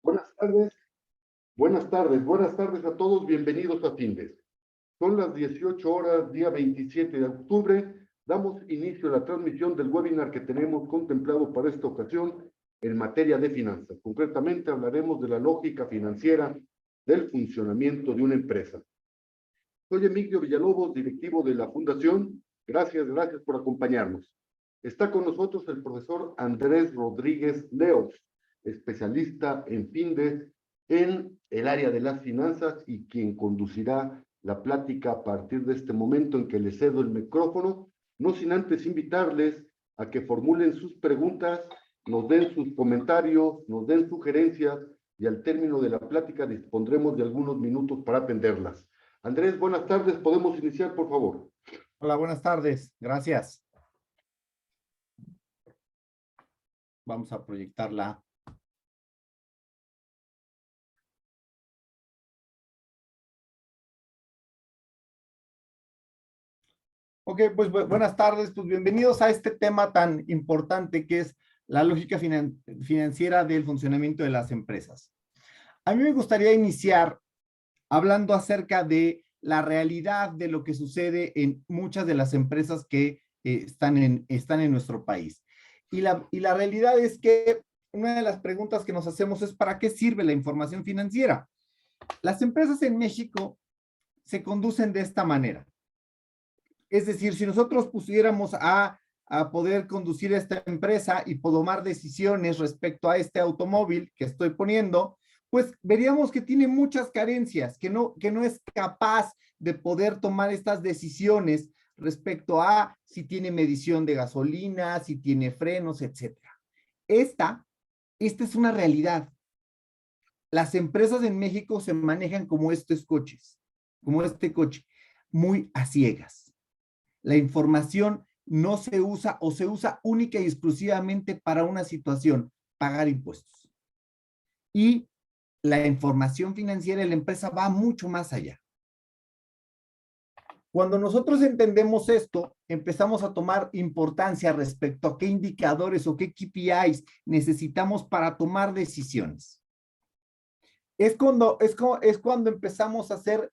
Buenas tardes, buenas tardes a todos, bienvenidos a Findes. Son las 18 horas, día 27 de octubre, damos inicio a la transmisión del webinar que tenemos contemplado para esta ocasión en materia de finanzas. Concretamente hablaremos de la lógica financiera del funcionamiento de una empresa. Soy Emilio Villalobos, directivo de la Fundación. Gracias por acompañarnos. Está con nosotros el profesor Andrés Rodríguez Leos, especialista en Findes en el área de las finanzas y quien conducirá la plática a partir de este momento en que le cedo el micrófono, no sin antes invitarles a que formulen sus preguntas, nos den sus comentarios, nos den sugerencias y al término de la plática dispondremos de algunos minutos para atenderlas. Andrés, buenas tardes, ¿podemos iniciar, por favor? Hola, buenas tardes, gracias. Vamos a proyectarla. Ok, pues buenas tardes, pues bienvenidos a este tema tan importante que es la lógica financiera del funcionamiento de las empresas. A mí me gustaría iniciar hablando acerca de la realidad de lo que sucede en muchas de las empresas que están en nuestro país. Y la realidad es que una de las preguntas que nos hacemos es ¿para qué sirve la información financiera? Las empresas en México se conducen de esta manera. Es decir, si nosotros pusiéramos a poder conducir esta empresa y tomar decisiones respecto a este automóvil que estoy poniendo, pues veríamos que tiene muchas carencias, que no es capaz de poder tomar estas decisiones respecto a si tiene medición de gasolina, si tiene frenos, etcétera. Esta es una realidad. Las empresas en México se manejan como estos coches, como este coche, muy a ciegas. La información no se usa o se usa única y exclusivamente para una situación, pagar impuestos. Y la información financiera de la empresa va mucho más allá. Cuando nosotros entendemos esto, empezamos a tomar importancia respecto a qué indicadores o qué KPIs necesitamos para tomar decisiones. Es cuando empezamos a hacer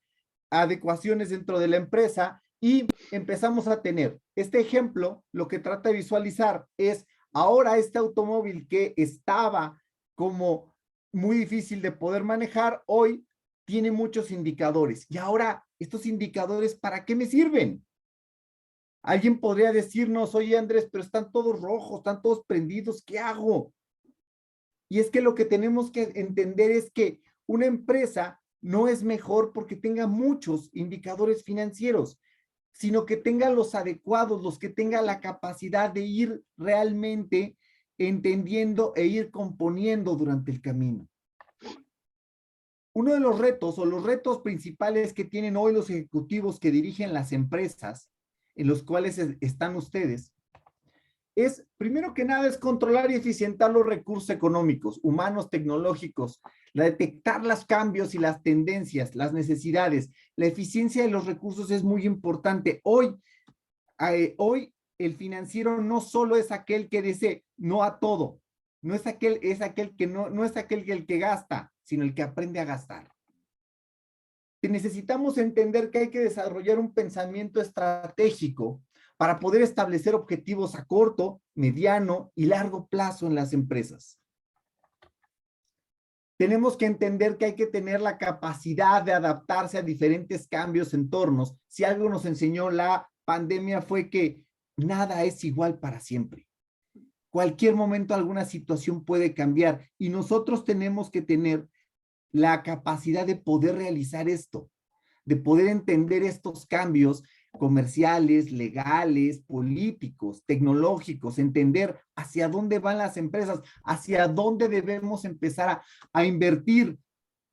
adecuaciones dentro de la empresa y empezamos a tener este ejemplo. Lo que trata de visualizar es ahora este automóvil que estaba como muy difícil de poder manejar, hoy tiene muchos indicadores. Y ahora, estos indicadores, ¿para qué me sirven? Alguien podría decirnos, oye Andrés, pero están todos rojos, están todos prendidos, ¿qué hago? Y es que lo que tenemos que entender es que una empresa no es mejor porque tenga muchos indicadores financieros, sino que tenga los adecuados, los que tenga la capacidad de ir realmente entendiendo e ir componiendo durante el camino. Uno de los retos o los retos principales que tienen hoy los ejecutivos que dirigen las empresas en los cuales están ustedes es, primero que nada, es controlar y eficientar los recursos económicos, humanos, tecnológicos, detectar los cambios y las tendencias, las necesidades. La eficiencia de los recursos es muy importante. Hoy el financiero no solo es aquel que dice no a todo, no es aquel que no es aquel el que gasta, sino el que aprende a gastar. Necesitamos entender que hay que desarrollar un pensamiento estratégico para poder establecer objetivos a corto, mediano y largo plazo en las empresas. Tenemos que entender que hay que tener la capacidad de adaptarse a diferentes cambios, entornos. Si algo nos enseñó la pandemia fue que nada es igual para siempre. Cualquier momento alguna situación puede cambiar y nosotros tenemos que tener la capacidad de poder realizar esto, de poder entender estos cambios comerciales, legales, políticos, tecnológicos, entender hacia dónde van las empresas, hacia dónde debemos empezar a invertir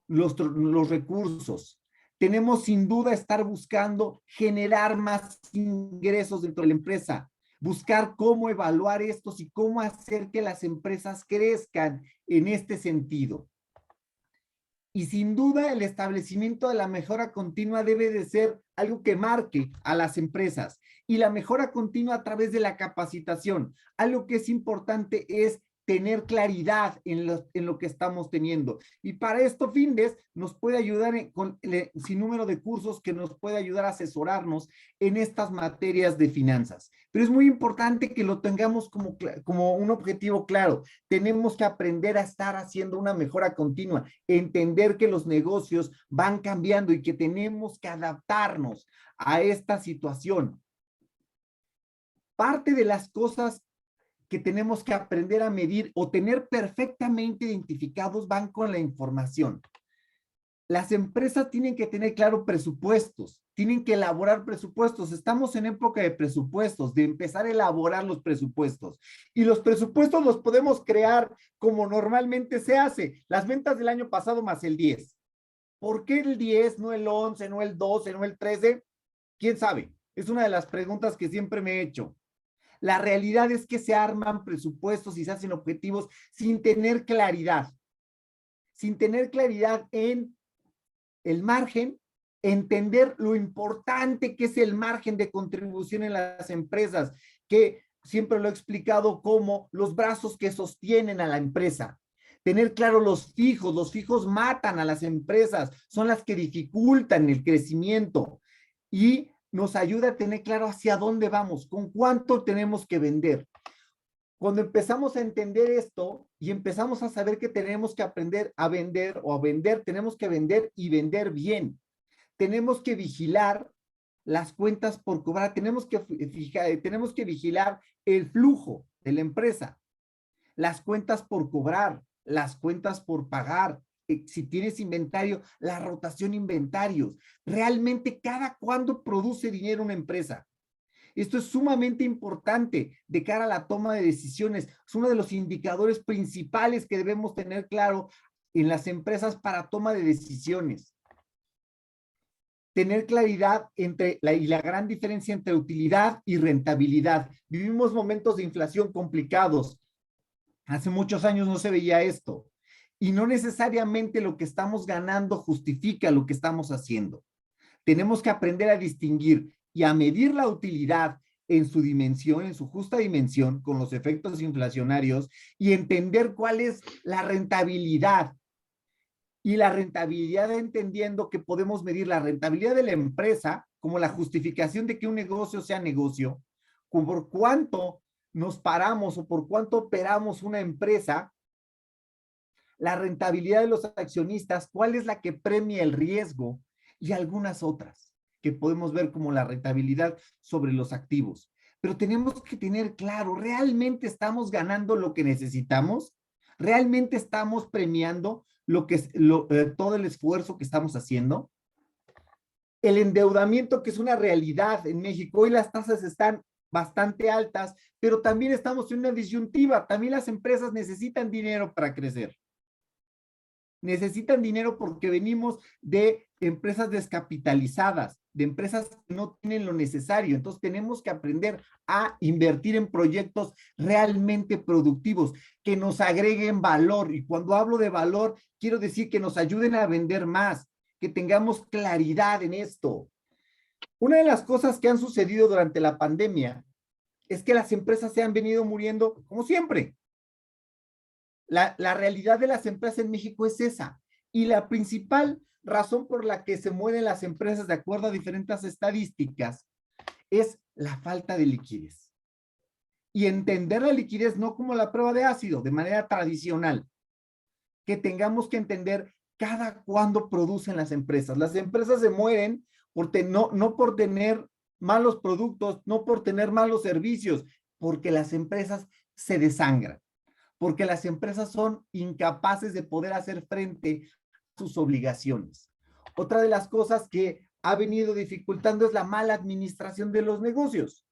los recursos. Tenemos sin duda estar buscando generar más ingresos dentro de la empresa, buscar cómo evaluar estos y cómo hacer que las empresas crezcan en este sentido. Y sin duda el establecimiento de la mejora continua debe de ser algo que marque a las empresas. Y la mejora continua a través de la capacitación. Algo que es importante es tener claridad en lo que estamos teniendo. Y para esto, Findes nos puede ayudar con el sinnúmero de cursos que nos puede ayudar a asesorarnos en estas materias de finanzas. Pero es muy importante que lo tengamos como un objetivo claro. Tenemos que aprender a estar haciendo una mejora continua, entender que los negocios van cambiando y que tenemos que adaptarnos a esta situación. Parte de las cosas que tenemos que aprender a medir o tener perfectamente identificados van con la información. Las empresas tienen que tener claro presupuestos, tienen que elaborar presupuestos. Estamos en época de presupuestos, de empezar a elaborar los presupuestos. Y los presupuestos los podemos crear como normalmente se hace. Las ventas del año pasado más el 10. ¿Por qué el 10, no el 11, no el 12, no el 13? ¿Quién sabe? Es una de las preguntas que siempre me he hecho. La realidad es que se arman presupuestos y se hacen objetivos sin tener claridad en el margen, entender lo importante que es el margen de contribución en las empresas, que siempre lo he explicado como los brazos que sostienen a la empresa. Tener claro los fijos matan a las empresas, son las que dificultan el crecimiento y nos ayuda a tener claro hacia dónde vamos, con cuánto tenemos que vender. Cuando empezamos a entender esto y empezamos a saber que tenemos que aprender a vender o a vender, tenemos que vender y vender bien. Tenemos que vigilar las cuentas por cobrar, tenemos que vigilar el flujo de la empresa, las cuentas por cobrar, las cuentas por pagar, si tienes inventario, la rotación de inventarios. Realmente, ¿cada cuándo produce dinero una empresa? Esto es sumamente importante de cara a la toma de decisiones. Es uno de los indicadores principales que debemos tener claro en las empresas para toma de decisiones. Tener claridad entre la gran diferencia entre utilidad y rentabilidad. Vivimos momentos de inflación complicados. Hace muchos años no se veía esto. Y no necesariamente lo que estamos ganando justifica lo que estamos haciendo. Tenemos que aprender a distinguir y a medir la utilidad en su dimensión, en su justa dimensión, con los efectos inflacionarios, y entender cuál es la rentabilidad. Y la rentabilidad entendiendo que podemos medir la rentabilidad de la empresa como la justificación de que un negocio sea negocio, por cuánto nos paramos o por cuánto operamos una empresa, la rentabilidad de los accionistas, cuál es la que premia el riesgo y algunas otras que podemos ver como la rentabilidad sobre los activos. Pero tenemos que tener claro, ¿realmente estamos ganando lo que necesitamos? ¿Realmente estamos premiando todo el esfuerzo que estamos haciendo? El endeudamiento, que es una realidad en México, hoy las tasas están bastante altas, pero también estamos en una disyuntiva. También las empresas necesitan dinero para crecer. Necesitan dinero porque venimos de empresas descapitalizadas, de empresas que no tienen lo necesario. Entonces tenemos que aprender a invertir en proyectos realmente productivos, que nos agreguen valor. Y cuando hablo de valor, quiero decir que nos ayuden a vender más, que tengamos claridad en esto. Una de las cosas que han sucedido durante la pandemia es que las empresas se han venido muriendo como siempre. La realidad de las empresas en México es esa. Y la principal razón por la que se mueren las empresas, de acuerdo a diferentes estadísticas, es la falta de liquidez. Y entender la liquidez no como la prueba de ácido, de manera tradicional, que tengamos que entender cada cuándo producen las empresas. Las empresas se mueren no por tener malos productos, no por tener malos servicios, porque las empresas se desangran, porque las empresas son incapaces de poder hacer frente a sus obligaciones. Otra de las cosas que ha venido dificultando es la mala administración de los negocios.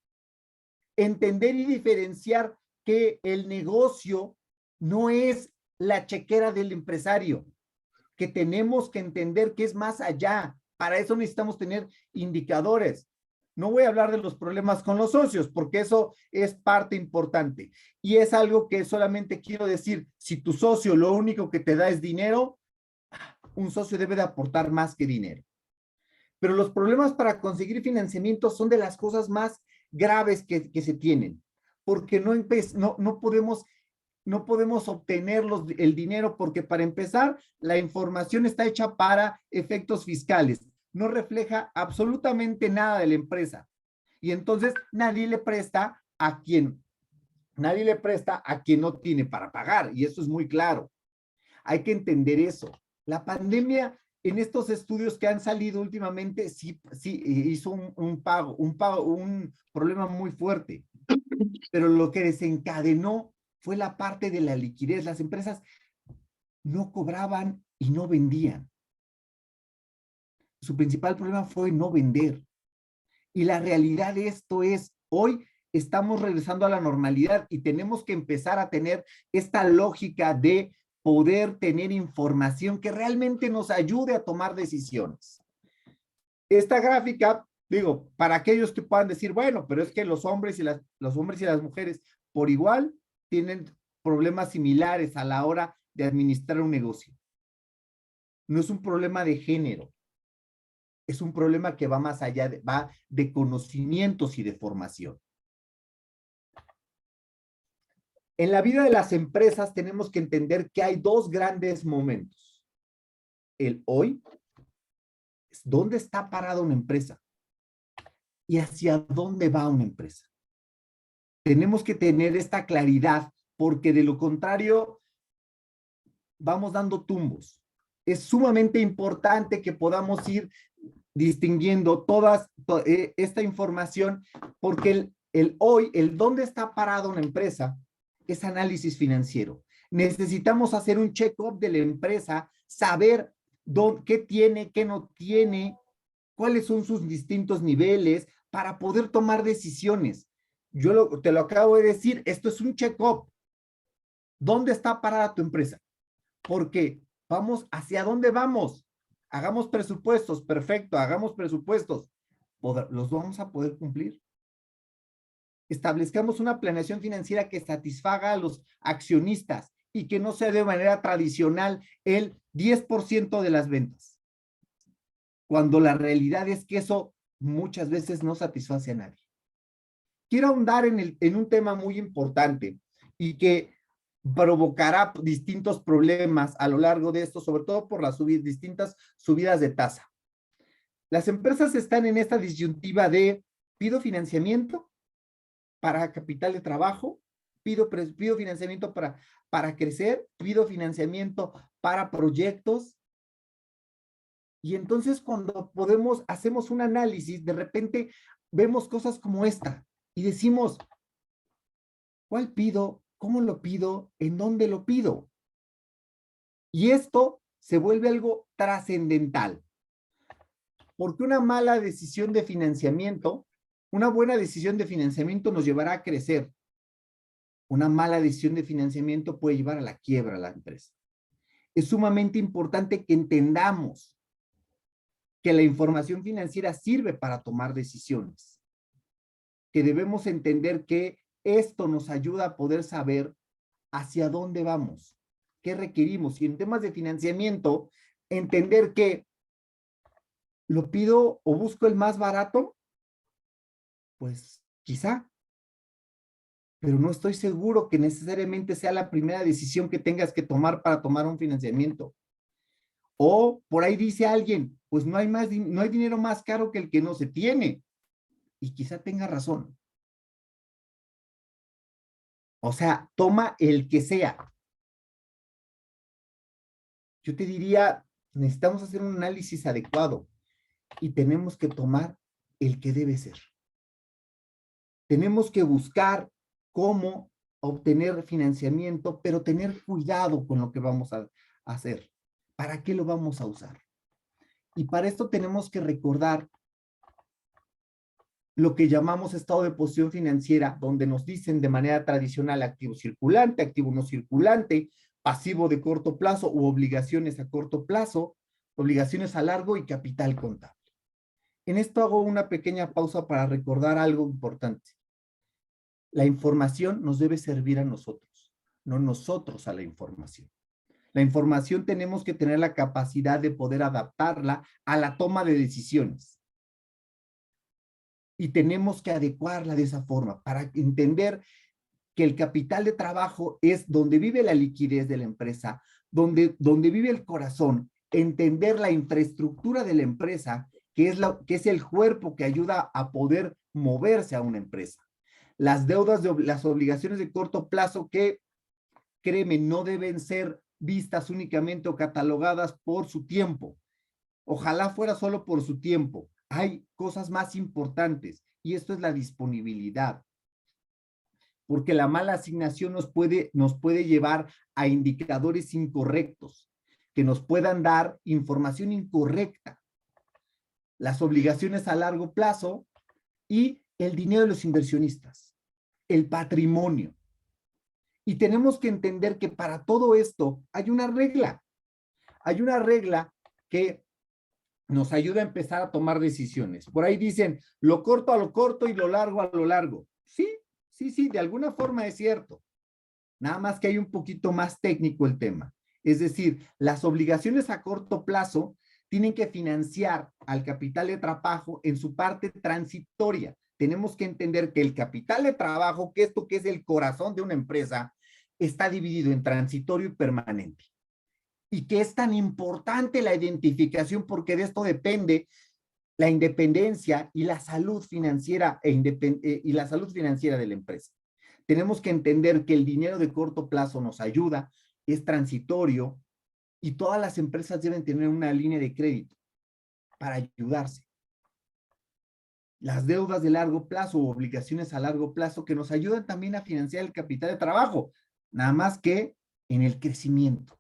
Entender y diferenciar que el negocio no es la chequera del empresario, que tenemos que entender que es más allá. Para eso necesitamos tener indicadores. No voy a hablar de los problemas con los socios, porque eso es parte importante. Y es algo que solamente quiero decir, si tu socio lo único que te da es dinero, un socio debe de aportar más que dinero. Pero los problemas para conseguir financiamiento son de las cosas más graves que se tienen, porque no podemos no podemos obtener el dinero porque para empezar, la información está hecha para efectos fiscales. No refleja absolutamente nada de la empresa. Y entonces nadie le presta a quien no tiene para pagar. Y eso es muy claro. Hay que entender eso. La pandemia, en estos estudios que han salido últimamente, sí hizo un problema muy fuerte. Pero lo que desencadenó fue la parte de la liquidez. Las empresas no cobraban y no vendían. Su principal problema fue no vender. Y la realidad de esto es, hoy estamos regresando a la normalidad y tenemos que empezar a tener esta lógica de poder tener información que realmente nos ayude a tomar decisiones. Esta gráfica, digo, para aquellos que puedan decir, bueno, pero es que los hombres y las mujeres por igual tienen problemas similares a la hora de administrar un negocio. No es un problema de género, es un problema que va más allá, va de conocimientos y de formación. En la vida de las empresas tenemos que entender que hay dos grandes momentos. El hoy, ¿dónde está parada una empresa? ¿Y hacia dónde va una empresa? Tenemos que tener esta claridad porque de lo contrario vamos dando tumbos. Es sumamente importante que podamos ir distinguiendo esta información porque el hoy, el dónde está parada una empresa, es análisis financiero. Necesitamos hacer un check-up de la empresa, saber qué tiene, qué no tiene, cuáles son sus distintos niveles para poder tomar decisiones. Te lo acabo de decir, esto es un check-up. ¿Dónde está parada tu empresa? Porque ¿hacia dónde vamos? Hagamos presupuestos, perfecto, hagamos presupuestos. ¿Los vamos a poder cumplir? Establezcamos una planeación financiera que satisfaga a los accionistas y que no sea de manera tradicional el 10% de las ventas. Cuando la realidad es que eso muchas veces no satisface a nadie. Quiero ahondar en un tema muy importante y que provocará distintos problemas a lo largo de esto, sobre todo por las distintas subidas de tasa. Las empresas están en esta disyuntiva de pido financiamiento para capital de trabajo, pido financiamiento para crecer, pido financiamiento para proyectos. Y entonces cuando hacemos un análisis, de repente vemos cosas como esta y decimos, ¿cuál pido? ¿Cómo lo pido? ¿En dónde lo pido? Y esto se vuelve algo trascendental. Porque una mala decisión de financiamiento, una buena decisión de financiamiento nos llevará a crecer. Una mala decisión de financiamiento puede llevar a la quiebra a la empresa. Es sumamente importante que entendamos que la información financiera sirve para tomar decisiones. Que debemos entender que esto nos ayuda a poder saber hacia dónde vamos, qué requerimos. Y en temas de financiamiento, entender que lo pido o busco el más barato, pues quizá, pero no estoy seguro que necesariamente sea la primera decisión que tengas que tomar para tomar un financiamiento. O por ahí dice alguien, pues no hay dinero más caro que el que no se tiene. Y quizá tenga razón. O sea, toma el que sea. Yo te diría, necesitamos hacer un análisis adecuado y tenemos que tomar el que debe ser. Tenemos que buscar cómo obtener financiamiento, pero tener cuidado con lo que vamos a hacer. ¿Para qué lo vamos a usar? Y para esto tenemos que recordar lo que llamamos estado de posición financiera, donde nos dicen de manera tradicional activo circulante, activo no circulante, pasivo de corto plazo u obligaciones a corto plazo, obligaciones a largo y capital contable. En esto hago una pequeña pausa para recordar algo importante. La información nos debe servir a nosotros, no nosotros a la información. La información tenemos que tener la capacidad de poder adaptarla a la toma de decisiones. Y tenemos que adecuarla de esa forma para entender que el capital de trabajo es donde vive la liquidez de la empresa, donde vive el corazón, entender la infraestructura de la empresa, que es el cuerpo que ayuda a poder moverse a una empresa. Las deudas, las obligaciones de corto plazo que, créeme, no deben ser vistas únicamente o catalogadas por su tiempo. Ojalá fuera solo por su tiempo. Hay cosas más importantes y esto es la disponibilidad, porque la mala asignación nos puede llevar a indicadores incorrectos, que nos puedan dar información incorrecta. Las obligaciones a largo plazo y el dinero de los inversionistas, el patrimonio. Y tenemos que entender que para todo esto hay una regla. Hay una regla que nos ayuda a empezar a tomar decisiones. Por ahí dicen, lo corto a lo corto y lo largo a lo largo. Sí, sí, de alguna forma es cierto. Nada más que hay un poquito más técnico el tema. Es decir, las obligaciones a corto plazo tienen que financiar al capital de trabajo en su parte transitoria. Tenemos que entender que el capital de trabajo, que esto que es el corazón de una empresa, está dividido en transitorio y permanente. Y que es tan importante la identificación porque de esto depende la independencia y la salud financiera y la salud financiera de la empresa. Tenemos que entender que el dinero de corto plazo nos ayuda, es transitorio y todas las empresas deben tener una línea de crédito para ayudarse. Las deudas de largo plazo o obligaciones a largo plazo que nos ayudan también a financiar el capital de trabajo, nada más que en el crecimiento.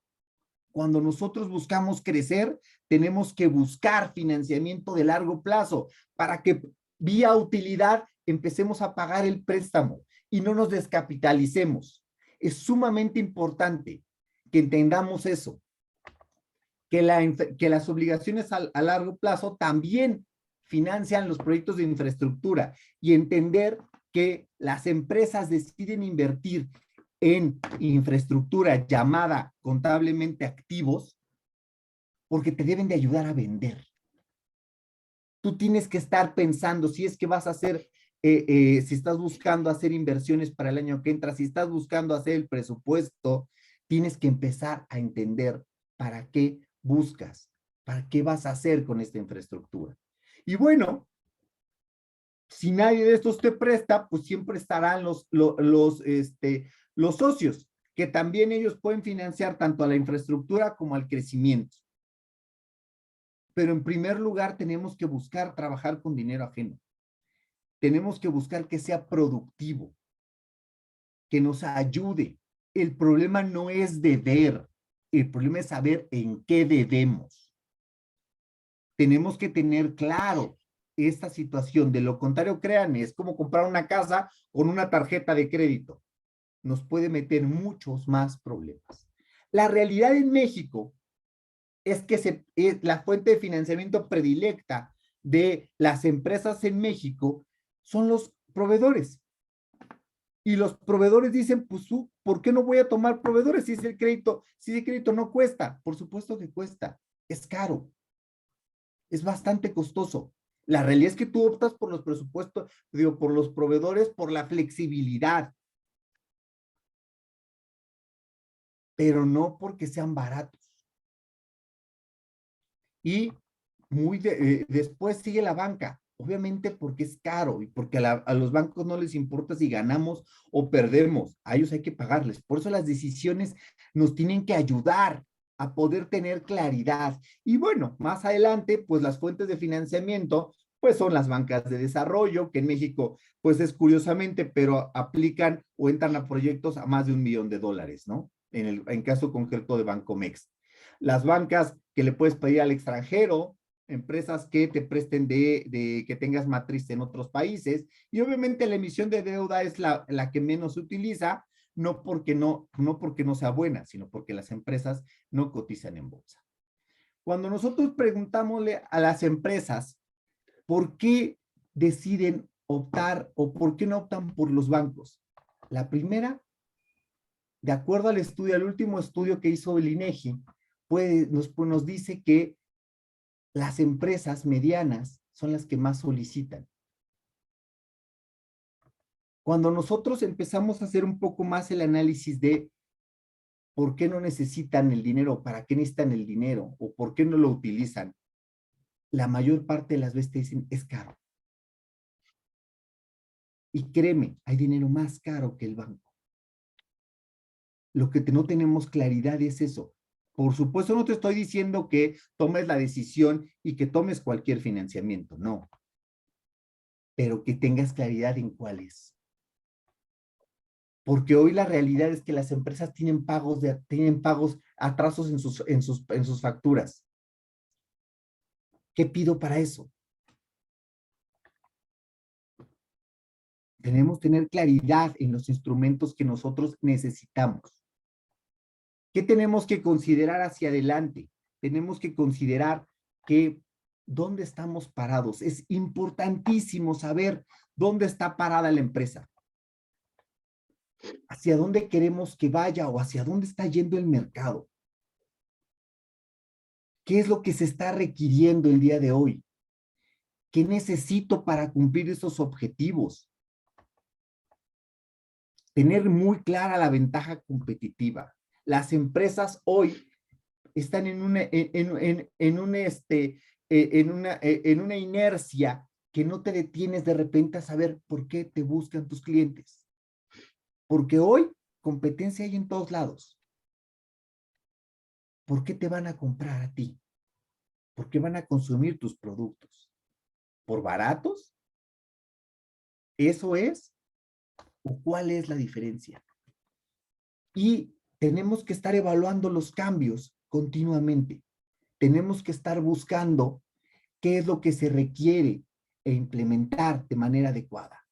Cuando nosotros buscamos crecer, tenemos que buscar financiamiento de largo plazo para que vía utilidad empecemos a pagar el préstamo y no nos descapitalicemos. Es sumamente importante que entendamos eso, que las obligaciones a largo plazo también financian los proyectos de infraestructura y entender que las empresas deciden invertir en infraestructura llamada contablemente activos porque te deben de ayudar a vender. Tú tienes que estar pensando si es que vas a hacer, si estás buscando hacer inversiones para el año que entra, si estás buscando hacer el presupuesto, tienes que empezar a entender para qué buscas, para qué vas a hacer con esta infraestructura. Y bueno, si nadie de estos te presta, pues siempre estarán los socios, que también ellos pueden financiar tanto a la infraestructura como al crecimiento. Pero en primer lugar tenemos que buscar trabajar con dinero ajeno. Tenemos que buscar que sea productivo, que nos ayude. El problema no es deber, el problema es saber en qué debemos. Tenemos que tener claro esta situación. De lo contrario, créanme, es como comprar una casa con una tarjeta de crédito. Nos puede meter muchos más problemas. La realidad en México es que la fuente de financiamiento predilecta de las empresas en México son los proveedores. Y los proveedores dicen, pues, ¿por qué no voy a tomar proveedores si el crédito no cuesta? Por supuesto que cuesta, es caro, es bastante costoso. La realidad es que tú optas por los presupuestos, por los proveedores, por la flexibilidad, pero no porque sean baratos. Y después sigue la banca, obviamente porque es caro y porque a los bancos no les importa si ganamos o perdemos, a ellos hay que pagarles. Por eso las decisiones nos tienen que ayudar a poder tener claridad. Y bueno, más adelante, pues las fuentes de financiamiento, pues son las bancas de desarrollo, que en México, pues es curiosamente, pero aplican o entran a proyectos a más de $1,000,000, ¿no? En caso concreto de Bancomext. Las bancas que le puedes pedir al extranjero, empresas que te presten que tengas matriz en otros países, y obviamente la emisión de deuda es la que menos se utiliza, no porque no sea buena, sino porque las empresas no cotizan en bolsa. Cuando nosotros preguntámosle a las empresas por qué deciden optar o por qué no optan por los bancos, la primera, de acuerdo al último estudio que hizo el INEGI, nos dice que las empresas medianas son las que más solicitan. Cuando nosotros empezamos a hacer un poco más el análisis de por qué no necesitan el dinero, para qué necesitan el dinero o por qué no lo utilizan, la mayor parte de las veces te dicen es caro. Y créeme, hay dinero más caro que el banco. Lo que no tenemos claridad es eso. Por supuesto, no te estoy diciendo que tomes la decisión y que tomes cualquier financiamiento, no. Pero que tengas claridad en cuál es. Porque hoy la realidad es que las empresas tienen pagos atrasos en sus facturas. ¿Qué pido para eso? Tenemos que tener claridad en los instrumentos que nosotros necesitamos. ¿Qué tenemos que considerar hacia adelante? Tenemos que considerar que dónde estamos parados. Es importantísimo saber dónde está parada la empresa. Hacia dónde queremos que vaya o hacia dónde está yendo el mercado. ¿Qué es lo que se está requiriendo el día de hoy? ¿Qué necesito para cumplir esos objetivos? Tener muy clara la ventaja competitiva. Las empresas hoy están en una inercia que no te detienes de repente a saber por qué te buscan tus clientes. Porque hoy competencia hay en todos lados. ¿Por qué te van a comprar a ti? ¿Por qué van a consumir tus productos? ¿Por baratos? ¿Eso es? ¿O cuál es la diferencia? Y tenemos que estar evaluando los cambios continuamente. Tenemos que estar buscando qué es lo que se requiere e implementar de manera adecuada.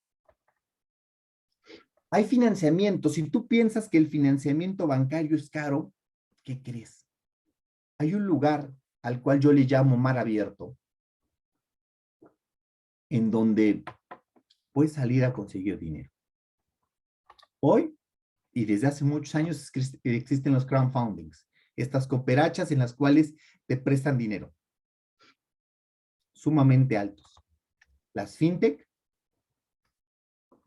Hay financiamiento. Si tú piensas que el financiamiento bancario es caro, ¿qué crees? Hay un lugar al cual yo le llamo mar abierto, en donde puedes salir a conseguir dinero. Hoy, y desde hace muchos años, existen los crowdfundings, estas cooperachas en las cuales te prestan dinero, sumamente altos. Las fintech,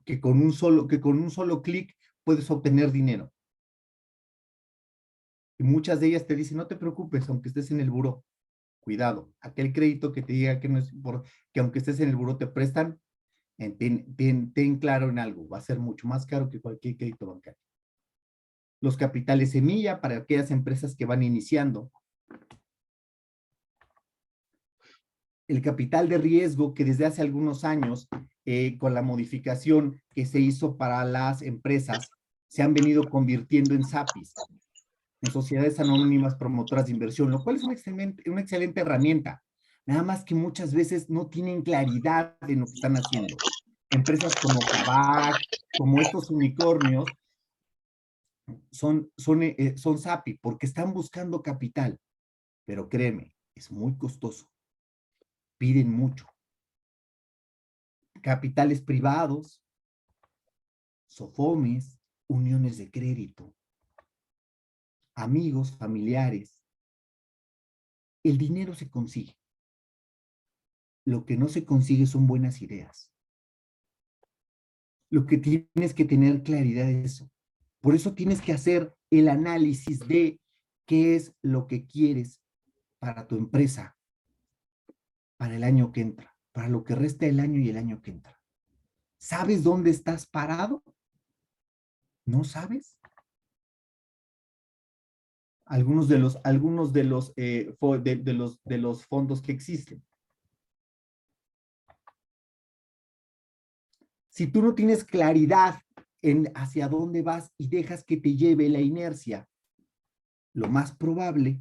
que con un solo clic puedes obtener dinero. Y muchas de ellas te dicen, no te preocupes, aunque estés en el buró, cuidado, aquel crédito que te diga que no es que aunque estés en el buró te prestan, ten claro en algo, va a ser mucho más caro que cualquier crédito bancario. Los capitales semilla para aquellas empresas que van iniciando. El capital de riesgo que desde hace algunos años, con la modificación que se hizo para las empresas, se han venido convirtiendo en SAPIs, en sociedades anónimas promotoras de inversión, lo cual es una excelente herramienta. Nada más que muchas veces no tienen claridad en lo que están haciendo. Empresas como Kavak, como estos unicornios, son SAPI porque están buscando capital. Pero créeme, es muy costoso. Piden mucho. Capitales privados, SOFOMES, uniones de crédito, amigos, familiares. El dinero se consigue. Lo que no se consigue son buenas ideas. Lo que tienes que tener claridad es eso. Por eso tienes que hacer el análisis de qué es lo que quieres para tu empresa, para el año que entra, para lo que resta del año y el año que entra. ¿Sabes dónde estás parado? ¿No sabes? Algunos de los fondos que existen. Si tú no tienes claridad en hacia dónde vas y dejas que te lleve la inercia, lo más probable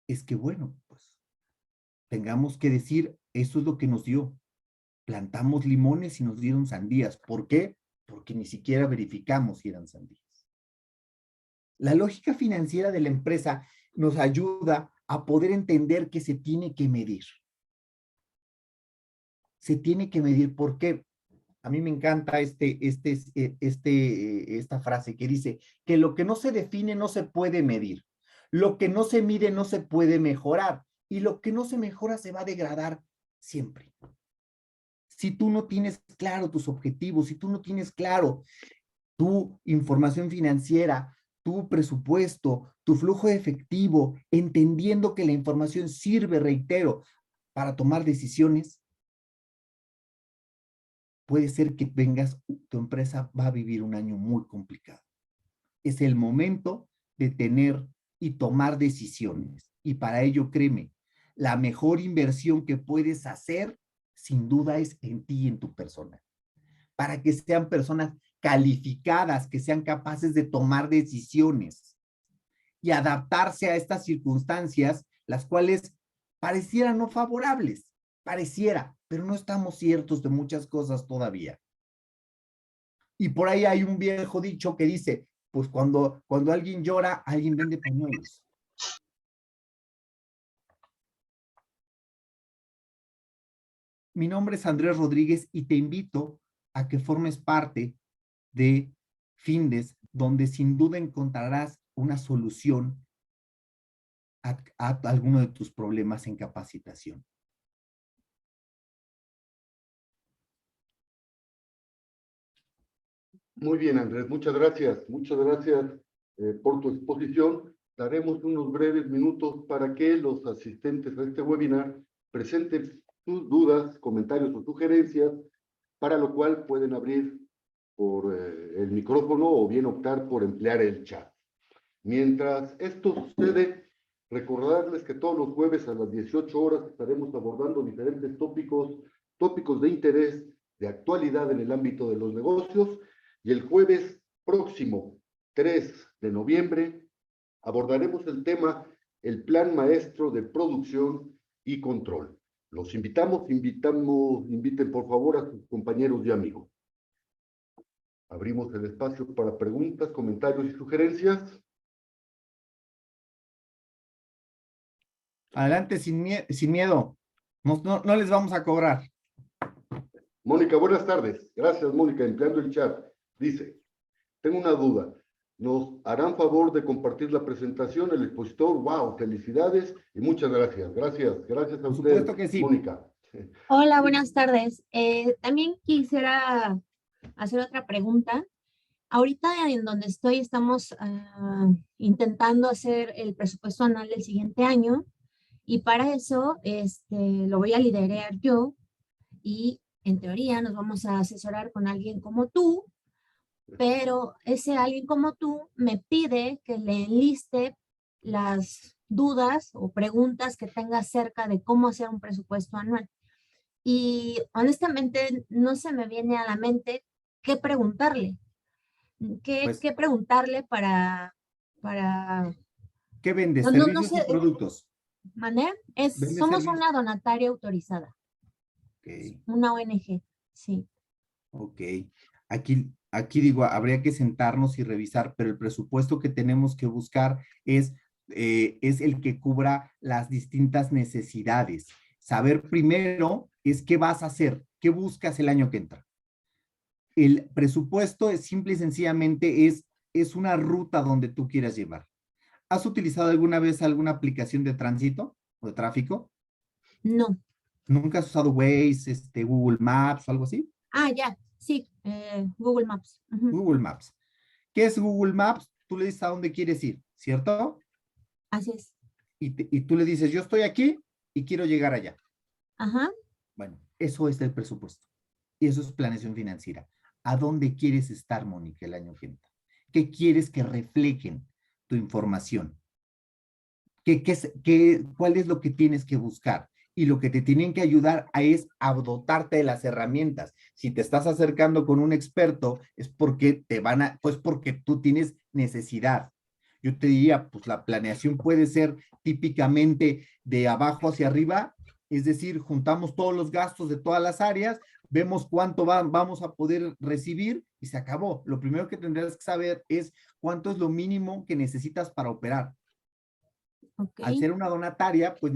es que, bueno, pues tengamos que decir, eso es lo que nos dio. Plantamos limones y nos dieron sandías. ¿Por qué? Porque ni siquiera verificamos si eran sandías. La lógica financiera de la empresa nos ayuda a poder entender que se tiene que medir. Se tiene que medir. ¿Por qué? A mí me encanta esta frase que dice que lo que no se define no se puede medir. Lo que no se mide no se puede mejorar. Y lo que no se mejora se va a degradar siempre. si tú no tienes claro tus objetivos, si tú no tienes claro tu información financiera, tu presupuesto, tu flujo de efectivo, entendiendo que la información sirve, reitero, para tomar decisiones, puede ser que tu empresa va a vivir un año muy complicado. Es el momento de tener y tomar decisiones. Y para ello, créeme, la mejor inversión que puedes hacer, sin duda, es en ti y en tu persona. Para que sean personas calificadas, que sean capaces de tomar decisiones y adaptarse a estas circunstancias, las cuales parecieran no favorables, pareciera, pero no estamos ciertos de muchas cosas todavía. Y por ahí hay un viejo dicho que dice, pues cuando alguien llora, alguien vende pañuelos. Mi nombre es Andrés Rodríguez y te invito a que formes parte de Findes, donde sin duda encontrarás una solución a alguno de tus problemas en capacitación. Muy bien, Andrés, muchas gracias. Muchas gracias por tu exposición. Daremos unos breves minutos para que los asistentes a este webinar presenten sus dudas, comentarios o sugerencias, para lo cual pueden abrir por el micrófono o bien optar por emplear el chat. Mientras esto sucede, recordarles que todos los jueves a las 18 horas estaremos abordando diferentes tópicos de interés, de actualidad en el ámbito de los negocios, y el jueves próximo, 3 de noviembre, abordaremos el tema el Plan Maestro de Producción y Control. Los inviten por favor a sus compañeros y amigos. Abrimos el espacio para preguntas, comentarios y sugerencias. Adelante, sin miedo. No les vamos a cobrar. Mónica, buenas tardes. Gracias, Mónica, empleando el chat. Dice, tengo una duda. ¿Nos harán favor de compartir la presentación, el expositor? ¡Wow! Felicidades y muchas gracias. Gracias a Por usted, supuesto que sí. Mónica. Hola, buenas tardes. También quisiera hacer otra pregunta. Ahorita en donde estoy estamos intentando hacer el presupuesto anual del siguiente año y para eso lo voy a liderar yo y en teoría nos vamos a asesorar con alguien como tú, pero ese alguien como tú me pide que le enliste las dudas o preguntas que tenga acerca de cómo hacer un presupuesto anual. Y honestamente no se me viene a la mente qué preguntarle. Pues, ¿Qué preguntarle para, ¿qué vendes? no ¿Servicios sé, y productos? ¿mané? ¿Vendes Somos servicios? una donataria autorizada, Ok, una ONG, sí. ok. Aquí digo, habría que sentarnos y revisar, pero el presupuesto que tenemos que buscar es el que cubra las distintas necesidades. Saber primero es qué vas a hacer, qué buscas el año que entra. El presupuesto es simple y sencillamente es una ruta donde tú quieras llevar. ¿Has utilizado alguna vez alguna aplicación de tránsito o de tráfico? No. ¿Nunca has usado Waze, Google Maps o algo así? Ya, sí, Google Maps. Ujú. Google Maps. ¿Qué es Google Maps? Tú le dices a dónde quieres ir, ¿cierto? Así es. Y tú le dices, yo estoy aquí y quiero llegar allá. Ajá. Bueno, eso es el presupuesto. Y eso es planeación financiera. ¿A dónde quieres estar, Mónica, el año que entra? ¿Qué quieres que reflejen tu información? ¿Cuál es lo que tienes que buscar? Y lo que te tienen que ayudar es a dotarte de las herramientas. Si te estás acercando con un experto, es porque pues porque tú tienes necesidad. Yo te diría, pues la planeación puede ser típicamente de abajo hacia arriba, es decir, juntamos todos los gastos de todas las áreas, vemos cuánto vamos a poder recibir y se acabó. Lo primero que tendrás que saber es cuánto es lo mínimo que necesitas para operar. Ok. Al ser una donataria, pues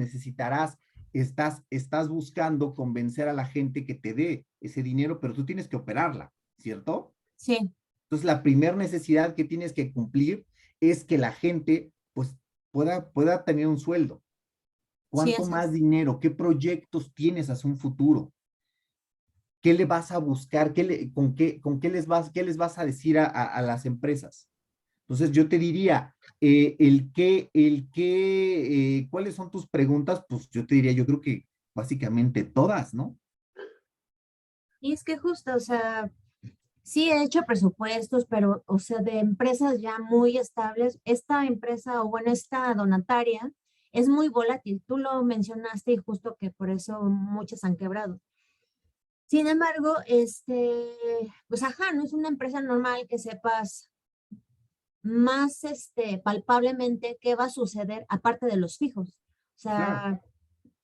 estás buscando convencer a la gente que te dé ese dinero, pero tú tienes que operarla, ¿cierto? Sí. Entonces, la primera necesidad que tienes que cumplir es que la gente, pues, pueda tener un sueldo. Sí, ¿Cuánto así más es. dinero? ¿Qué proyectos tienes hacia un futuro? ¿qué le vas a buscar? ¿Qué les vas a decir a las empresas? Entonces yo te diría, ¿cuáles son tus preguntas? Pues yo te diría, yo creo que básicamente todas, ¿no? Y es que justo, o sea, sí he hecho presupuestos, pero, o sea, de empresas ya muy estables, esta empresa o bueno, esta donataria es muy volátil. Tú lo mencionaste y justo que por eso muchas han quebrado. Sin embargo, pues ajá, no es una empresa normal que sepas más, palpablemente qué va a suceder aparte de los fijos. O Claro. sea,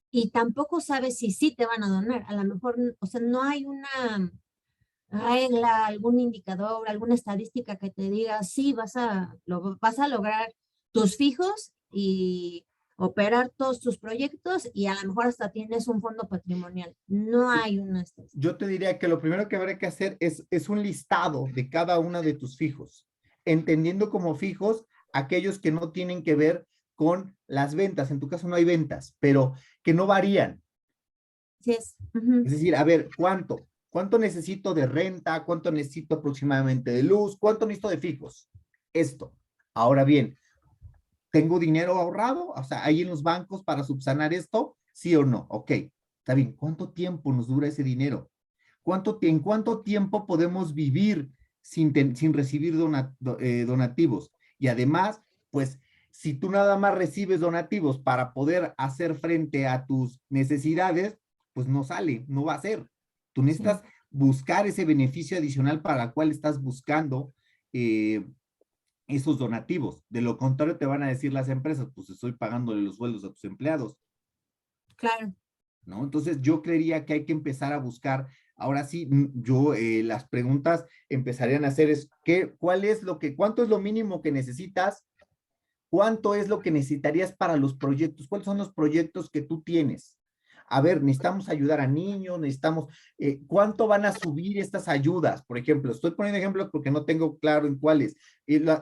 y tampoco sabes si sí te van a donar. A lo mejor, o sea, no hay una regla, algún indicador, alguna estadística que te diga sí vas a lograr tus fijos y operar todos tus proyectos y a lo mejor hasta tienes un fondo patrimonial. No hay una estadística. Yo te diría que lo primero que habría que hacer es un listado de cada una de tus fijos, entendiendo como fijos aquellos que no tienen que ver con las ventas. En tu caso no hay ventas, pero que no varían. Así es. Ujú. Es decir, a ver, ¿cuánto? ¿Cuánto necesito de renta? ¿Cuánto necesito aproximadamente de luz? ¿Cuánto necesito de fijos? Esto. Ahora bien, ¿tengo dinero ahorrado? O sea, ¿hay en los bancos para subsanar esto? ¿Sí o no? Ok, está bien. ¿Cuánto tiempo nos dura ese dinero? ¿En cuánto tiempo podemos vivir sin recibir donativos? Y además, pues, si tú nada más recibes donativos para poder hacer frente a tus necesidades, pues no sale, no va a ser. Tú Sí, necesitas buscar ese beneficio adicional para el cual estás buscando eh, esos donativos. De lo contrario, te van a decir las empresas, pues estoy pagándole los sueldos a tus empleados, claro. ¿no? Entonces yo creería que hay que empezar a buscar, ahora sí, las preguntas empezarían a hacer es, ¿cuánto es lo mínimo que necesitas? ¿Cuánto es lo que necesitarías para los proyectos? ¿Cuáles son los proyectos que tú tienes? A ver, necesitamos ayudar a niños, ¿cuánto van a subir estas ayudas? Por ejemplo, estoy poniendo ejemplos porque no tengo claro en cuáles.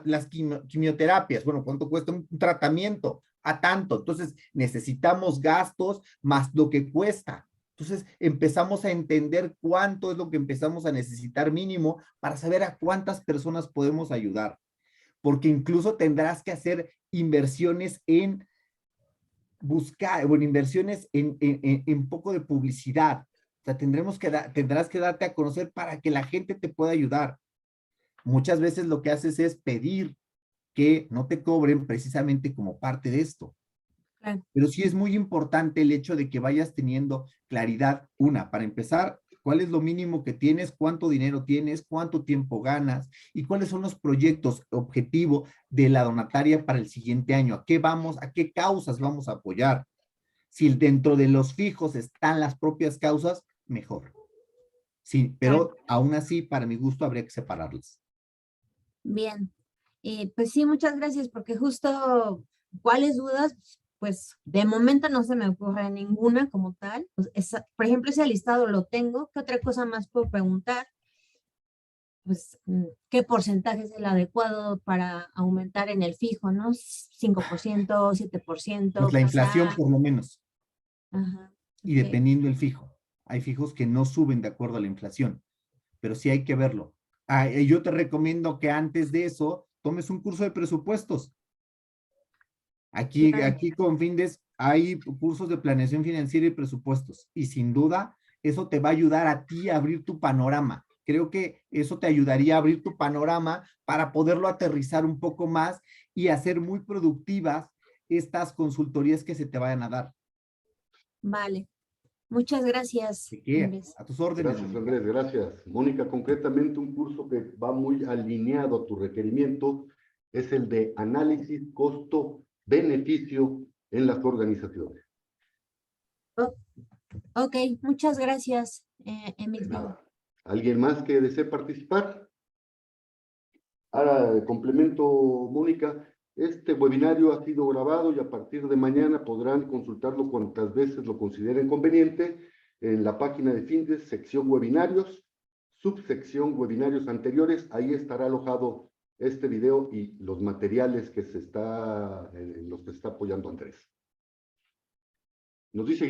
Las quimioterapias, bueno, ¿cuánto cuesta un tratamiento? A tanto. Entonces, necesitamos gastos más lo que cuesta. Entonces, empezamos a entender cuánto es lo que empezamos a necesitar mínimo para saber a cuántas personas podemos ayudar. Porque incluso tendrás que hacer inversiones en buscar, bueno, inversiones en poco de publicidad. O sea, tendrás que darte a conocer para que la gente te pueda ayudar. Muchas veces lo que haces es pedir que no te cobren precisamente como parte de esto. Claro. Pero sí es muy importante el hecho de que vayas teniendo claridad. Para empezar, ¿cuál es lo mínimo que tienes? ¿Cuánto dinero tienes? ¿Cuánto tiempo ganas? ¿Y cuáles son los proyectos objetivo de la donataria para el siguiente año? ¿A qué causas vamos a apoyar? Si dentro de los fijos están las propias causas, mejor. Sí, Claro. pero aún así, para mi gusto, habría que separarlas. Bien. Pues sí, muchas gracias, porque justo, ¿cuáles dudas? Pues de momento no se me ocurre ninguna como tal. Pues, por ejemplo, ese listado lo tengo. ¿Qué otra cosa más puedo preguntar? Pues, ¿qué porcentaje es el adecuado para aumentar en el fijo, no? 5%, Pues 7%, la inflación, quizá. por lo menos, Ajá, y ok, dependiendo el fijo. Hay fijos que no suben de acuerdo a la inflación, pero sí hay que verlo. Yo te recomiendo que antes de eso tomes un curso de presupuestos. claro. Aquí con Findes hay cursos de planeación financiera y presupuestos y sin duda eso te va a ayudar a ti a abrir tu panorama. Creo que eso te ayudaría a abrir tu panorama para poderlo aterrizar un poco más y hacer muy productivas estas consultorías que se te vayan a dar. Vale. Muchas gracias, ¿De qué? Andrés. A tus órdenes, Gracias, Mónica. Andrés, gracias. Mónica, concretamente un curso que va muy alineado a tu requerimiento es el de análisis costo-beneficio en las organizaciones. Oh, ok, muchas gracias, De Emilio. nada. ¿Alguien más que desee participar? Ahora, complemento, Mónica, este webinario ha sido grabado y a partir de mañana podrán consultarlo cuantas veces lo consideren conveniente en la página de Findes, sección webinarios, subsección webinarios anteriores. Ahí estará alojado este video y los materiales en los que se está apoyando Andrés. Nos dice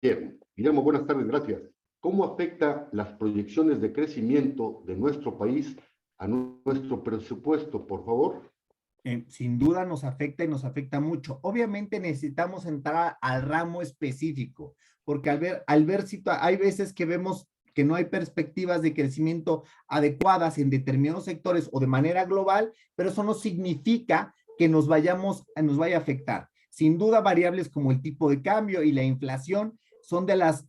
Guillermo. Guillermo, buenas tardes, gracias. ¿Cómo afecta las proyecciones de crecimiento de nuestro país a nuestro presupuesto, por favor? Sin duda nos afecta y nos afecta mucho. Obviamente necesitamos entrar al ramo específico, porque al ver hay veces que vemos que no hay perspectivas de crecimiento adecuadas en determinados sectores o de manera global, pero eso no significa que nos vaya a afectar. Sin duda, variables como el tipo de cambio y la inflación son de las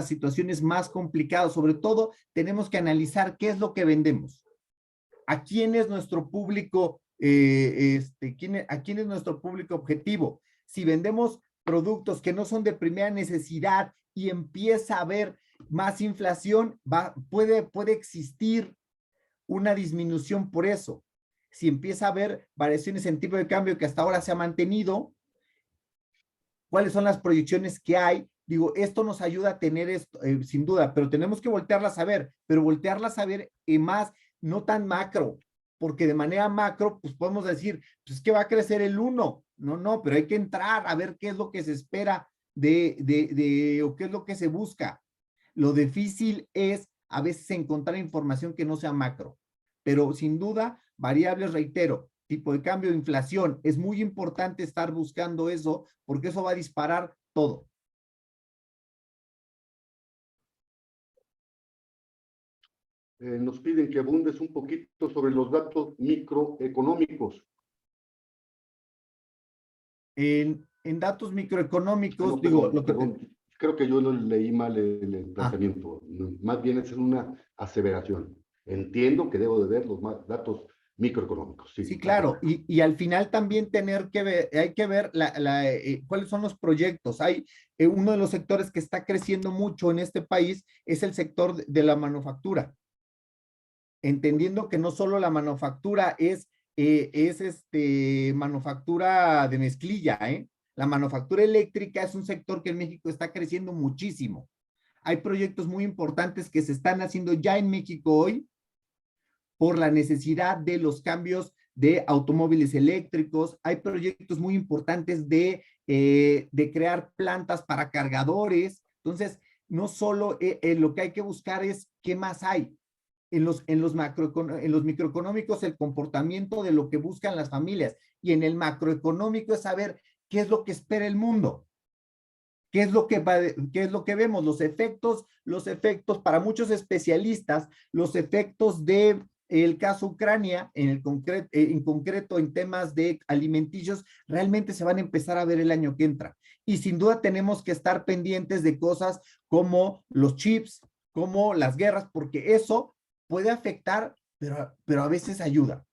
situaciones más complicadas. Sobre todo, tenemos que analizar qué es lo que vendemos, a quién es nuestro público, a quién es nuestro público objetivo. Si vendemos productos que no son de primera necesidad y empieza a haber más inflación, puede existir una disminución por eso. Si empieza a haber variaciones en tipo de cambio que hasta ahora se ha mantenido, ¿cuáles son las proyecciones que hay? Digo, esto nos ayuda a tener esto, sin duda, pero tenemos que voltearlas a ver, pero voltearlas a ver más, no tan macro, porque de manera macro, pues podemos decir, pues que va a crecer el 1. No, pero hay que entrar a ver qué es lo que se espera o qué es lo que se busca. Lo difícil es a veces encontrar información que no sea macro, pero sin duda, variables, reitero, tipo de cambio, inflación, es muy importante estar buscando eso, porque eso va a disparar todo. Nos piden que abundes un poquito sobre los datos microeconómicos. En datos microeconómicos, No, digo, perdón, creo que yo no leí mal el planteamiento. Más bien es una aseveración. Entiendo que debo de ver los datos microeconómicos. Sí, claro, y al final también hay que ver cuáles son los proyectos. Hay uno de los sectores que está creciendo mucho en este país es el sector de la manufactura. Entendiendo que no solo la manufactura es manufactura de mezclilla, ¿eh? La manufactura eléctrica es un sector que en México está creciendo muchísimo. Hay proyectos muy importantes que se están haciendo ya en México hoy por la necesidad de los cambios de automóviles eléctricos. Hay proyectos muy importantes de crear plantas para cargadores. Entonces, no solo lo que hay que buscar es qué más hay. En los microeconómicos, el comportamiento de lo que buscan las familias, y en el macroeconómico es saber qué es lo que espera el mundo, qué es lo que vemos, los efectos para muchos especialistas, los efectos de el caso Ucrania, en concreto en temas de alimenticios, realmente se van a empezar a ver el año que entra. Y sin duda tenemos que estar pendientes de cosas como los chips, como las guerras, porque eso puede afectar, pero a veces ayuda.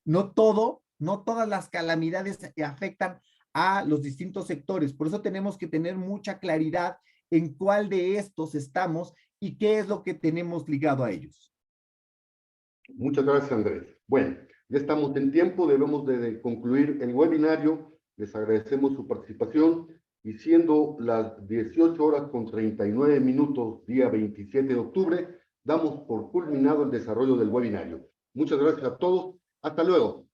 No todas las calamidades afectan a los distintos sectores. Por eso tenemos que tener mucha claridad en cuál de estos estamos y qué es lo que tenemos ligado a ellos. Muchas gracias, Andrés. Bueno, ya estamos en tiempo, debemos de concluir el webinario. Les agradecemos su participación y siendo las 18:39, día 27 de octubre, damos por culminado el desarrollo del webinario. Muchas gracias a todos. Hasta luego.